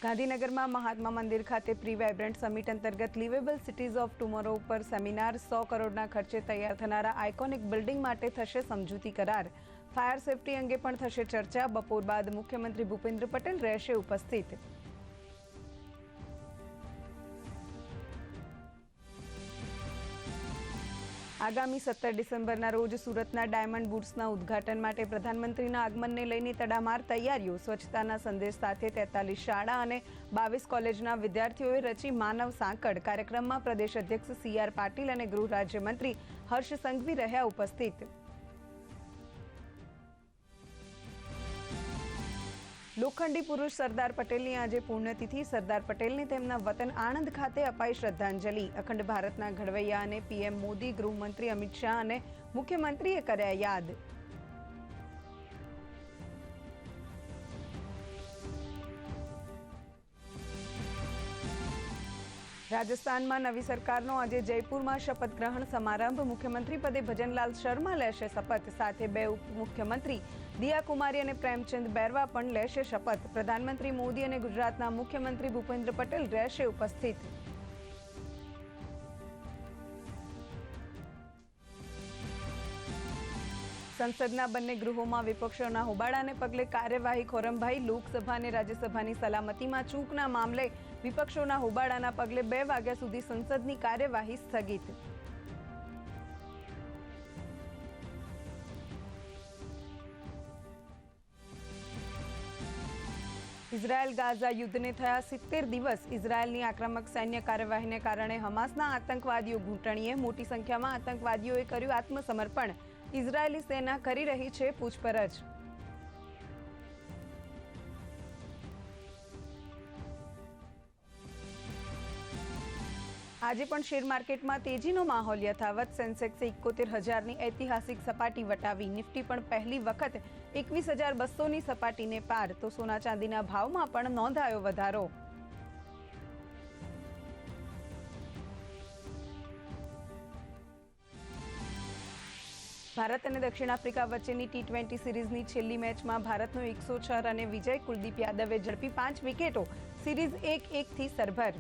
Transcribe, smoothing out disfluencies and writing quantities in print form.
ગાંધીનગરમાં મહાત્મા મંદિર ખાતે pre vibrant summit અંતર્ગત લિવેબલ સિટીઝ ઓફ ટુમોરો ઉપર સેમિનાર 100 કરોડના ખર્ચે તૈયાર થનારા આઇકોનિક બિલ્ડિંગ માટે થશે સમજૂતી કરાર. ફાયર સેફટી અંગે પણ થશે ચર્ચા. બપોર બાદ મુખ્યમંત્રી ભૂપેન્દ્ર પટેલ રહેશે ઉપસ્થિત. આગામી 17 ડિસેમ્બરના રોજ સુરતના ડાયમંડ બુટ્સના ઉદ્ઘાટન માટે પ્રધાનમંત્રીના આગમનને લઈને તડામાર તૈયારીઓ. સ્વચ્છતાના સંદેશ સાથે 43 શાળા અને 22 કોલેજના વિદ્યાર્થીઓએ રચી માનવ સાંકળ. કાર્યક્રમમાં પ્રદેશ અધ્યક્ષ CR પાટીલ અને ગૃહ રાજ્યમંત્રી હર્ષ સંઘવી રહ્યા ઉપસ્થિત. લોખંડી પુરુષ સરદાર પટેલની આજે પુણ્યતિથિ. સરદાર પટેલને તેમના વતન આણંદ ખાતે અપાઈ શ્રદ્ધાંજલિ. અખંડ ભારતના ઘડવૈયા અને PM મોદી, ગૃહમંત્રી અમિત શાહ અને મુખ્યમંત્રીએ કર્યા યાદ. રાજસ્થાનમાં નવી સરકારનો આજે જયપુરમાં શપથ ગ્રહણ સમારંભ. મુખ્યમંત્રી પદે ભજનલાલ શર્મા લેશે શપથ. સાથે 2 ઉપમુખ્યમંત્રી દિયા કુમારી અને પ્રેમચંદ બેરવા પણ લેશે શપથ. પ્રધાનમંત્રી મોદી અને ગુજરાતના મુખ્યમંત્રી ભૂપેન્દ્ર પટેલ રહેશે ઉપસ્થિત. સંસદના બંને ગૃહોમાં વિપક્ષોના હોબાળાને પગલે કાર્યવાહી ખોરંભાઈ. લોકસભા અને રાજ્યસભાની સલામતીમાં ચૂકના મામલે વિપક્ષોના હોબાળાના પગલે 2 વાગ્યા સુધી સંસદની કાર્યવાહી સ્થગિત. ઇઝરાયલ ગાઝા યુદ્ધને થયા 70 દિવસ. ઇઝરાયલની આક્રમક સૈન્ય કાર્યવાહીને કારણે હમાસના આતંકવાદીઓ ઘૂંટણીએ. મોટી સંખ્યામાં આતંકવાદીઓએ કર્યું આત્મસમર્પણ. ઇઝરાયેલી સેના કરી રહી છે પૂછપરછ. આજે પણ શેર માર્કેટમાં તેજીનો માહોલ યથાવત. સેન્સેક્સે 71,000ની ઐતિહાસિક સપાટી વટાવી. નિફ્ટી પણ પહેલી વખત 21,200ની સપાટીને પાર. તો સોના ચાંદીના ભાવમાં પણ નોંધાયો વધારો. ભારત અને દક્ષિણ આફ્રિકા વચ્ચેની T20 સિરીઝની છેલ્લી મેચમાં ભારતનો 106 રને વિજય. કુલદીપ યાદવે ઝડપી 5 વિકેટો. સિરીઝ 1-1થી સરભર.